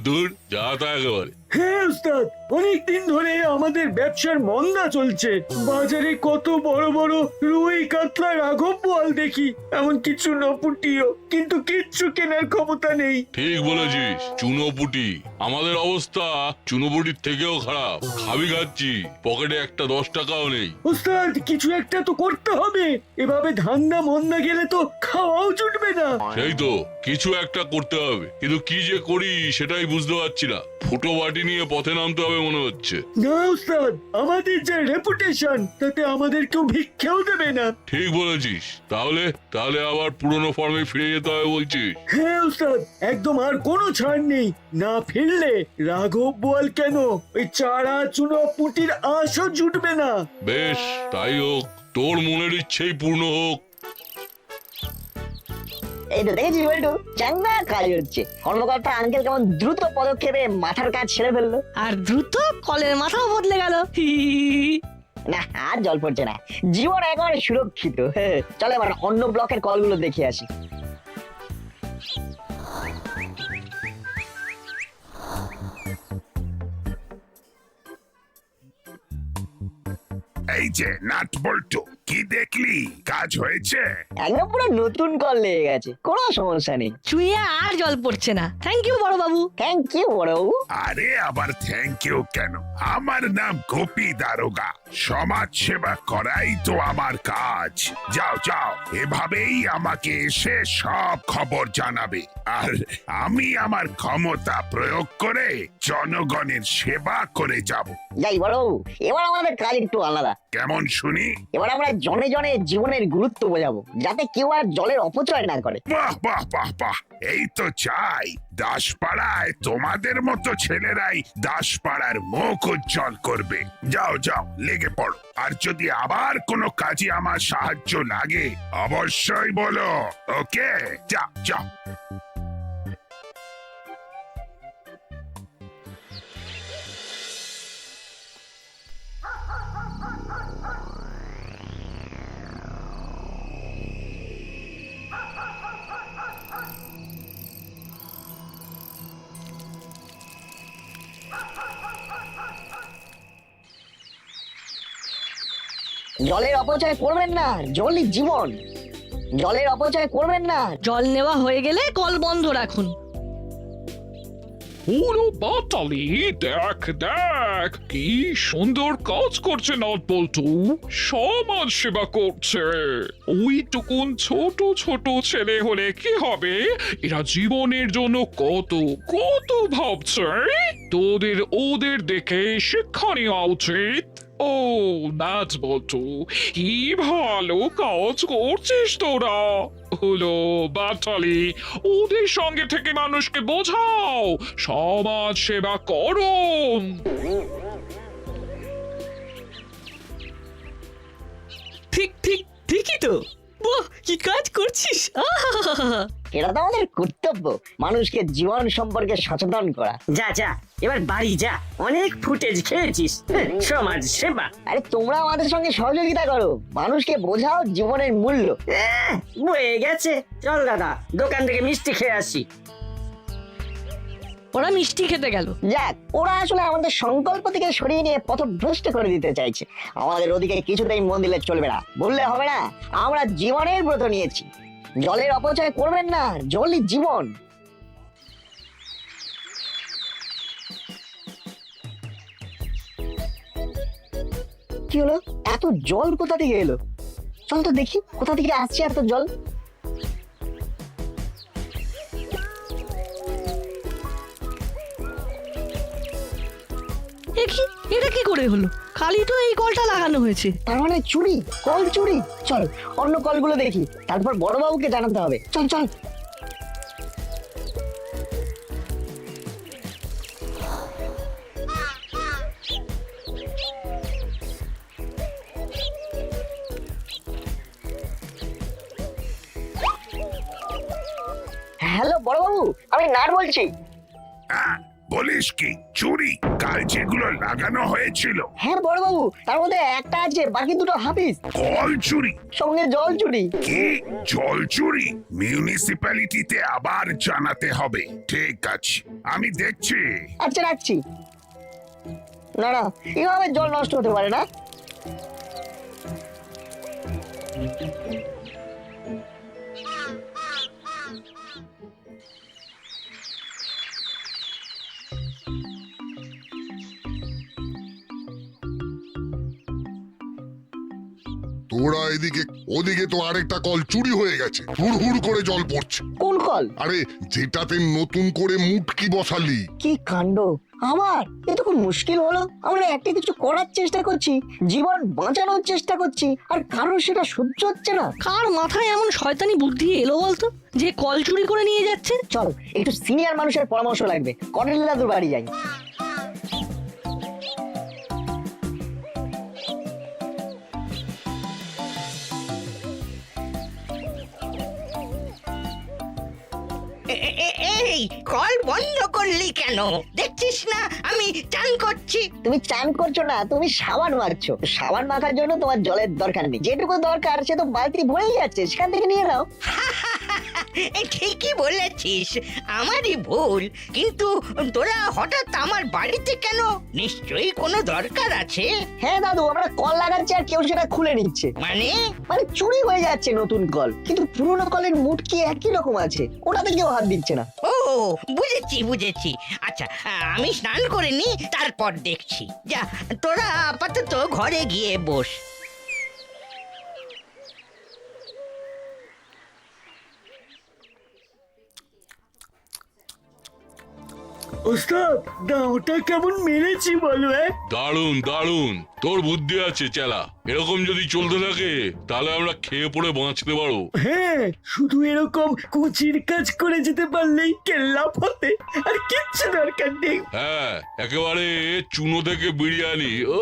[SPEAKER 9] দূর যা তা একেবারে।
[SPEAKER 8] হ্যাঁ উস্তাদ, অনেকদিন ধরে আমাদের ব্যবসার মন্দা চলছে। বাজারে কত বড় বড় রুই কাতলা রাঘব বোয়াল দেখি, এমন কিছু নপুটিও, কিন্তু কিচ্ছু কেনার ক্ষমতা নেই।
[SPEAKER 9] ঠিক বলেছিস, চুনোপুটি। আমাদের অবস্থা চুনোপুটির থেকেও খারাপ। খাচ্ছি, পকেটে একটা 10 টাকাও নেই।
[SPEAKER 8] উস্তাদ, কিছু একটা তো করতে হবে। এভাবে ধান্দা মন্দা গেলে তো খাওয়াও জুটবে না।
[SPEAKER 9] সেই তো, কিছু একটা করতে হবে, কিন্তু কি যে করি সেটাই বুঝতে পারছি না। ফুটো বাটি নিয়ে পথে নামতে হবে মনে হচ্ছে।
[SPEAKER 8] না উস্তাদ, আমাদের যে রেপুটেশন, তাতে আমাদের কেউ ভিক্ষাও দেবে না।
[SPEAKER 9] ঠিক বলেছিস। তাহলে আবার পুরনো ফর্মে ফিরে যেতে হবে বলছিস?
[SPEAKER 8] হ্যাঁ উস্তাদ, একদম আর কোনো ছাড় নেই। না ফিরলে রাঘব বোয়াল কেন, ওই চারা চুনো পুটির আশও জুটবে না।
[SPEAKER 9] বেশ, তাই হোক, তোর মনের ইচ্ছেই পূর্ণ হোক।
[SPEAKER 10] এই তো দেখেছি বল্টু, চাঙ্গা কাজ হচ্ছে। কর্মকর্তা আঙ্কেল কেমন দ্রুত পদক্ষেপে মাথার কাজ ছেড়ে ফেললো।
[SPEAKER 3] আর দ্রুত কলের মাথাও বদলে গেল।
[SPEAKER 10] না, আর জল পড়ছে না, জীবন একেবারে সুরক্ষিত। চলে এবার অন্য ব্লকের কলগুলো দেখে আসি।
[SPEAKER 2] এই যে নাট বল্টু, কি দেখলি? কাজ হয়েছে?
[SPEAKER 10] একদম পুরো নতুন কল লেগে গেছে, কোনো সমস্যা নেই।
[SPEAKER 3] চুইয়ে আর জল পড়ছে না। থ্যাংক ইউ বড় বাবু।
[SPEAKER 10] থ্যাংক ইউ বড়বাবু।
[SPEAKER 2] আরে আবার থ্যাংক ইউ কেন? আমার নাম গোপী দারোগা, সমাজ সেবা করাই তো আমার কাজ। যাও, এভাবেই আমাকে এসে সব খবর জানাবে, আর আমি আমার ক্ষমতা প্রয়োগ করে জনগণের সেবা করে যাব।
[SPEAKER 10] যাই বড়বাবু, এবার আমাদের কাজ একটু আলাদা।
[SPEAKER 2] কেমন শুনি?
[SPEAKER 10] এবার আমরা জনে জনে জীবনের গুরুত্ব বোঝাবো, যাতে কেউ আর জলের অপচয় না করে।
[SPEAKER 2] বাহ বাহ বাহ বাহ, এই তো চাই। দাসপাড়ায় তোমাদের মতো ছেলেরাই দাসপাড়ার মুখ উজ্জ্বল করবে। যাও যাও, লেগে পড়ো। আর যদি আবার কোনো কাজে আমার সাহায্য লাগে অবশ্যই বলো। ওকে, যাও যাও।
[SPEAKER 10] জলের অপচয় করবেন না, জলই জীবন। জলের অপচয় করবেন না।
[SPEAKER 3] জল নেওয়া হয়ে গেলে কল বন্ধ রাখুন।
[SPEAKER 11] ওরে বাটালি, দেখ দেখ কি সুন্দর কাজ করছে নটবল্টু, সমাজ সেবা করছে। ওইটুকুন ছোট ছোট ছেলে হলে কি হবে, এরা জীবনের জন্য কত কত ভাবছে। তোদের ওদের দেখে শিক্ষা নেওয়া উচিত। ও নাটবল্টু, কি ভালো কাজ করছিস তোরা। হলো বাটালি, ওদের সঙ্গে থেকে মানুষকে বোঝাও সমাজ সেবা করো।
[SPEAKER 6] ঠিক ঠিক ঠিকই তো। বাহ, কি কাজ করছিস! আহা!
[SPEAKER 10] এটা তো আমাদের কর্তব্য, মানুষকে জীবন সম্পর্কে সচেতন করা।
[SPEAKER 5] যা যা, এবার বাড়ি যা, অনেক ফুটেজ খেয়েছিস। সমাজ সেবা।
[SPEAKER 10] আরে তোমরা আমাদের সঙ্গে সহযোগিতা করো, মানুষকে বোঝাও জীবনের মূল্য।
[SPEAKER 5] বয়ে গেছে। চল দাদা, দোকান থেকে মিষ্টি খেয়ে আসি।
[SPEAKER 3] ওরা মিষ্টি খেতে গেল।
[SPEAKER 10] যাক, ওরা আসলে আমাদের সংকল্প থেকে সরিয়ে নিয়ে পথভ্রষ্ট করে দিতে চাইছে। আমাদের ওদিকে কিছুতেই মন দিলে চলবে না, বললে হবে না। আমরা জীবনের ব্রত নিয়েছি। জলের অপচয় করবেন না, জলই জীবন। কি হলো, এত জল কোথা থেকে এলো? চল তো দেখি কোথা থেকে আসছে এত জল।
[SPEAKER 3] এটা কি করে হলো? খালি তো এই কলটা লাগানো হয়েছে।
[SPEAKER 10] তার মানে চুরি, কল চুরি। চল অন্য কলগুলো দেখি, তারপর বড়বাবুকে জানাতে হবে। চল চল। হ্যালো বড়বাবু, আমি নাট বলছি।
[SPEAKER 2] বলিস কি, চুরি? কাল যেগুলো লাগানো হয়েছিল?
[SPEAKER 10] হ্যাঁ বড়বাবু, তার মধ্যে একটা আছে, বাকি দুটো হাফিস।
[SPEAKER 2] কল চুরি
[SPEAKER 10] সঙ্গে জল চুরি।
[SPEAKER 2] কি জল চুরি? মিউনিসিপ্যালিটিতে আবার জানাতে হবে। ঠিক আছে, আমি দেখছি।
[SPEAKER 10] আচ্ছা রাখছি। না না, এভাবে জল নষ্ট হতে পারে না।
[SPEAKER 15] তোরা এদিকে, ওদিকে তো আরেকটা কল চুরি হয়ে গেছে, হুড় হুড় করে জল পড়ছে।
[SPEAKER 10] কোন কল?
[SPEAKER 15] আরে যেটাতে নতুন করে মুটকি বসালি।
[SPEAKER 10] কি কাণ্ড! আবার এ তো খুব মুশকিল হলো। আমরা একটা কিছু করার চেষ্টা করছি, জীবন বাঁচানোর চেষ্টা করছি, আর কারোর সেটা সহ্য হচ্ছে না।
[SPEAKER 3] কার মাথায় এমন শয়তানি বুদ্ধি এলো বলতো, যে কল চুরি করে নিয়ে যাচ্ছে?
[SPEAKER 10] চল একটু সিনিয়র মানুষের পরামর্শ লাগবে, কর্নেল দাদুর বাড়ি যাই।
[SPEAKER 1] এই কল বন্ধ করলি কেন? দেখছিস না আমি চান করছি।
[SPEAKER 10] তুমি চান করছো না, তুমি সাবান মারছো। সাবান মাখার জন্য তোমার জলের দরকার নেই, যেটুকু দরকার সে তো বালতি ভরেই যাচ্ছে, সেখান থেকে নিয়ে নাও।
[SPEAKER 1] ঠিকই বলেছিস, আমারই ভুল। কিন্তু তোরা হঠাৎ আমার বাড়িতে কেন? নিশ্চয়ই কোনো দরকার আছে।
[SPEAKER 10] হ্যাঁ দাদু, আমরা কল লাগাচ্ছি আর কেউ সেটা খুলে নিচ্ছে।
[SPEAKER 1] মানে
[SPEAKER 10] চুরি হয়ে যাচ্ছে নতুন কল, কিন্তু পুরোনো কলের মুটকি একই রকম আছে, ওটাতে কেউ হাত দিচ্ছে না।
[SPEAKER 1] ও বুঝেছি বুঝেছি। আচ্ছা আমি স্নান করে নি, তারপর দেখছি। যা তোরা আপাতত ঘরে গিয়ে বস।
[SPEAKER 8] ওস্তাদ দাওটা কেমন মেরেছি বলো?
[SPEAKER 9] দারুণ দারুণ, তোর বুদ্ধি আছে চেলা। এরকম যদি চলতে থাকে তাহলে আমরা খেয়ে পড়ে বাঁচতে পারবো।
[SPEAKER 8] হ্যাঁ, শুধু এরকম কুচির কাজ করে যেতে পারলেই কেল্লা ফতে, আর কিচ্ছু দরকার নেই।
[SPEAKER 9] হ্যাঁ, একেবারে চুনো থেকে বিরিয়ানি। ও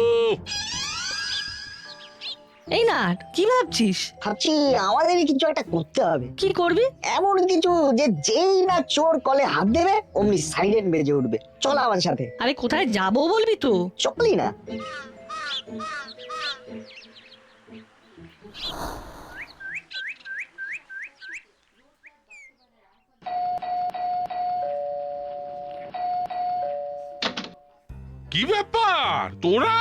[SPEAKER 3] এই না, কি ভাবছিস?
[SPEAKER 10] ভাবছি আমাদেরই কিছু একটা করতে হবে।
[SPEAKER 3] কি করবি?
[SPEAKER 10] এমন কিছু যে যেই না চোর কলে হাত দেবে অমনি সাইরেন বেজে উঠবে। চল আমার সাথে।
[SPEAKER 3] আরে কোথায় যাবো বলবি তো?
[SPEAKER 10] চলি না।
[SPEAKER 9] কি ব্যাপার তোরা?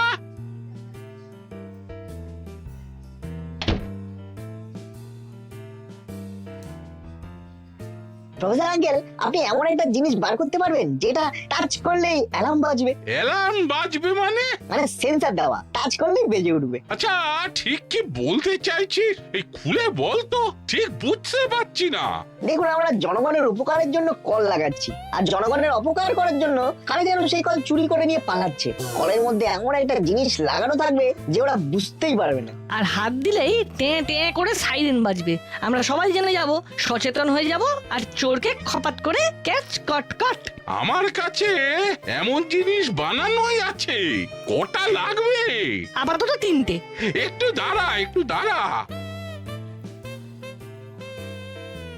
[SPEAKER 10] প্রফেসর আঙ্কেল, আপনি এমন একটা জিনিস বার করতে পারবেন যেটা টাচ করলেই অ্যালার্ম বাজবে।
[SPEAKER 9] অ্যালার্ম বাজবে মানে?
[SPEAKER 10] মানে সেন্সর দেওয়া, টাচ করলেই বেজে উঠবে।
[SPEAKER 9] আচ্ছা ঠিক কি বলতে চাইছিস? এই খুলে বল তো, ঠিক বুঝতে পারছি না।
[SPEAKER 10] দেখুন, আমরা জনগণের উপকারের জন্য কল লাগাচ্ছি, আর জনগণের অপকার করার জন্য কারা যেন সেই কল চুরি করে নিয়ে পালাচ্ছে। কলের মধ্যে এমন একটা জিনিস লাগানো থাকবে যে ওরা বুঝতেই পারবে না।
[SPEAKER 3] আর হাত দিলেই টে টে করে সাইরেন বাজবে। আমরা সবাই জেনে যাব, সচেতন হয়ে যাব, আর চোরকে খপাত করে ক্যাচ কট কট।
[SPEAKER 9] আমার কাছে এমন জিনিস বানানোই আছে। কটা লাগবে?
[SPEAKER 3] আপাতত 3টে।
[SPEAKER 9] একটু দাঁড়া, একটু দাঁড়া।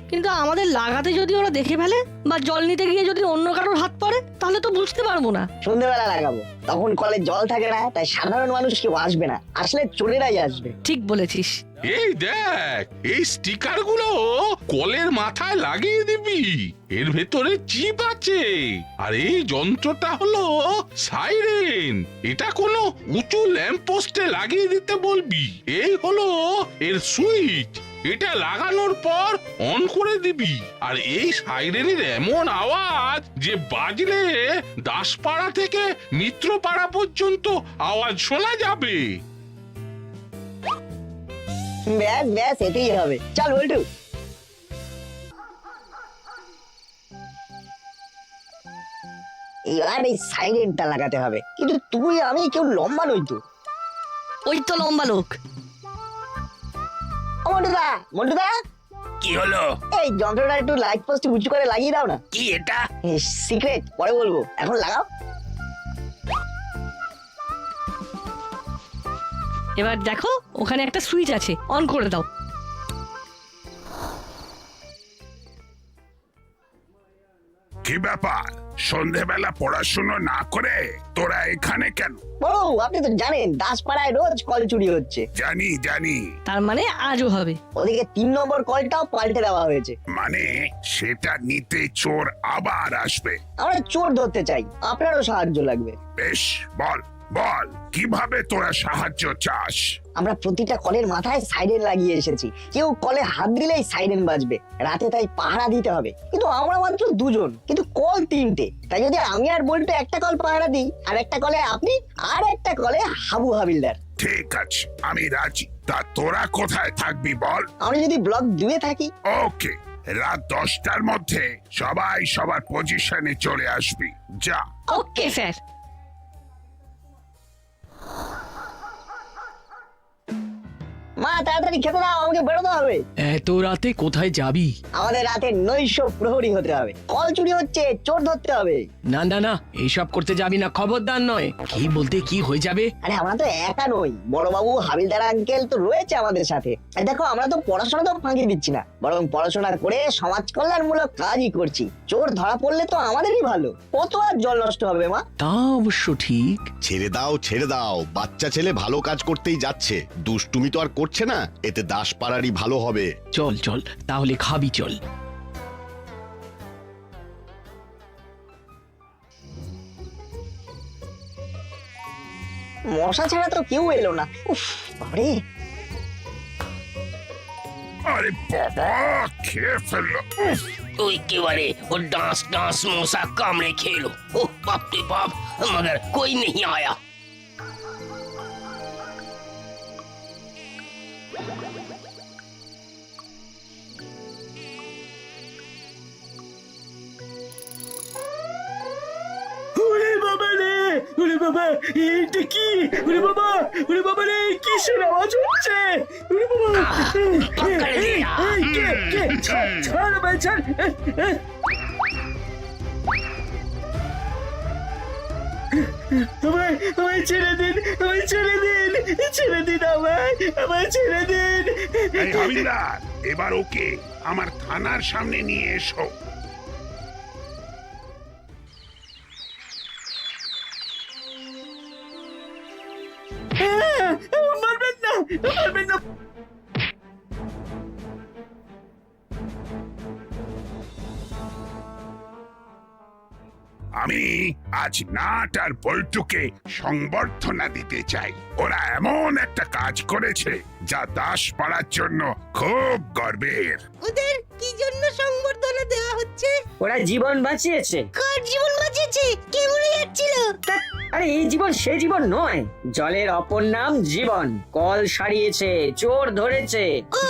[SPEAKER 3] কিন্তু আমাদের লাগাতে যদি ওরা দেখে ফেলে, বা জল নিতে গিয়ে যদি অন্য কারোর হাত পড়ে, তাহলে তো বুঝতে পারবো না।
[SPEAKER 10] সন্ধ্যেবেলা লাগাবো, তখন কলে জল থাকে না, তাই সাধারণ মানুষ কেউ আসবে না, আসলে চোরেরাই আসবে।
[SPEAKER 3] ঠিক বলেছিস।
[SPEAKER 9] এই দেখ, এই স্টিকার গুলো কলের মাথায় লাগিয়ে দিবি। এর ভেতরে চিপ আছে, আর এই যন্ত্রটা হলো সাইরেন। এটা কোনো উঁচু ল্যাম্প পোস্টে লাগিয়ে দিতে বলবি। এই হলো এর সুইচ। এটা লাগানোর পর অন করে দিবি। আর এই সাইরেনের এমন আওয়াজ যে বাজলে দাসপাড়া থেকে মিত্রপাড়া পর্যন্ত আওয়াজ শোনা যাবে।
[SPEAKER 10] ব্যাস ব্যাস, এতেই হবে। চল বল্টু। এবার এই সাইরেনটা লাগাতে হবে, কিন্তু তুই আমি কেউ লম্বা নই তো।
[SPEAKER 3] ওই তো লম্বা লোক।
[SPEAKER 10] মন্টুদা, মন্টুদা,
[SPEAKER 1] কি হলো?
[SPEAKER 10] এই যন্ত্রটা একটু লাইট পোস্টে উঁচু করে লাগিয়ে দাও না।
[SPEAKER 1] কি এটা?
[SPEAKER 10] সিক্রেট, পরে বলবো, এখন লাগাও।
[SPEAKER 3] এবার দেখো, ওখানে একটা সুইচ আছে, অন করে দাও।
[SPEAKER 2] কি ব্যাপার, সন্ধেবেলা পড়াশুনো না করে তোরা এখানে কেন?
[SPEAKER 10] বড়, আপনি তো জানেন দাসপাড়ায় রোজ কল চুরি হচ্ছে।
[SPEAKER 2] জানি জানি।
[SPEAKER 3] তার মানে আজও হবে।
[SPEAKER 10] ওদিকে 3 নম্বর কলটাও পাল্টে দেওয়া হয়েছে।
[SPEAKER 2] মানে সেটা নিতে চোর আবার আসবে?
[SPEAKER 10] আমরা চোর ধরতে চাই, আপনারও সাহায্য লাগবে।
[SPEAKER 2] বেশ, বল বল, কিভাবে তোরা সাহায্য চাস?
[SPEAKER 10] আমরা প্রতিটা কলের মাথায় সাইরেন লাগিয়ে এসেছি। কেউ কলে হাত দিলেই সাইরেন বাজবে। রাতে তাই পাহারা দিতে হবে। কিন্তু আমরা মাত্র 2 জন, কিন্তু কল 3টে। তাই যদি আমি আর বল্টু একটা কল পাহারা দিই, আর একটা কলে আপনি, আর একটা কলে হাবু হাবিলদার।
[SPEAKER 2] ঠিক আছে, আমি রাজি। তা তোরা কোথায় থাকবি বল?
[SPEAKER 10] আমরা যদি ব্লক 2-এ থাকি।
[SPEAKER 2] ওকে, রাত 10টার মধ্যে সবাই সবার পজিশনে চলে আসবি। যা।
[SPEAKER 3] Okay sir.
[SPEAKER 10] মা, তাড়াতাড়ি খেতে দাও, আমাকে বেরোতে হবে।
[SPEAKER 6] এত রাতে কোথায় যাবি?
[SPEAKER 10] আমাদের রাতে নৈশ প্রহরী হতে হবে। কল চুরি হচ্ছে, চোর ধরতে হবে।
[SPEAKER 6] না না না, এইসব করতে যাবি না, খবরদার নয়। কি বলতে কি হয়ে যাবে?
[SPEAKER 10] আরে আমরা তো একা নই, বড়বাবু হাবিলদার আঙ্কেল তো রয়েছে আমাদের সাথে। আর দেখো, আমরা তো পড়াশোনা তো ফাঁকি দিচ্ছি না, বরং পড়াশোনা করে সমাজ কল্যাণমূলক কাজই করছি। চোর ধরা পড়লে তো আমাদেরই ভালো, কত আর জল নষ্ট হবে মা।
[SPEAKER 6] তা অবশ্য ঠিক।
[SPEAKER 16] ছেড়ে দাও ছেড়ে দাও, বাচ্চা ছেলে ভালো কাজ করতেই যাচ্ছে, দুষ্টুমি তো আর করছে না। এতে দাসপাড়ারই ভালো হবে।
[SPEAKER 6] চল চল, তাহলে খাবি চল।
[SPEAKER 10] মশা ছাড়া তো কেউ এলো না। উফ বাবারে।
[SPEAKER 2] আরে বাবা, খেয়ে ফেললো।
[SPEAKER 1] ওই केवरे वो डांस डांस मौसा कामड़े खेलो। ओह बाप रे बाप, मगर कोई नहीं आया।
[SPEAKER 8] বাবা, এটা কি? ওরে বাবা, ওরে বাবা রে, কিসের আওয়াজ হচ্ছে? ওরে বাবা, কে? ছাড় ভাই, ছাড়। আমায় ছেড়ে দিন, আমায় ছেড়ে দিন, ছেড়ে দিন আমায় ছেড়ে দিন।
[SPEAKER 2] এই হাবিলদার, এবার ওকে আমার থানার সামনে নিয়ে এসো।
[SPEAKER 8] মারবেন না, মারবেন না।
[SPEAKER 2] আমি আজ নাট আর বল্টুকে সংবর্ধনা দিতে চাই। ওরা এমন একটা কাজ করেছে যা দাসপাড়ার জন্য খুব গর্বের।
[SPEAKER 7] ওদের কি জন্য সংবর্ধনা দেওয়া হচ্ছে?
[SPEAKER 5] ওরা জীবন বাঁচিয়েছে।
[SPEAKER 7] কার জীবন বাঁচিয়েছে? কে মরে যাচ্ছিল?
[SPEAKER 5] আরে এই জীবন সে জীবন নয়, জলের অপর নাম জীবন। কল সারিয়েছে, চোর ধরেছে।
[SPEAKER 7] ও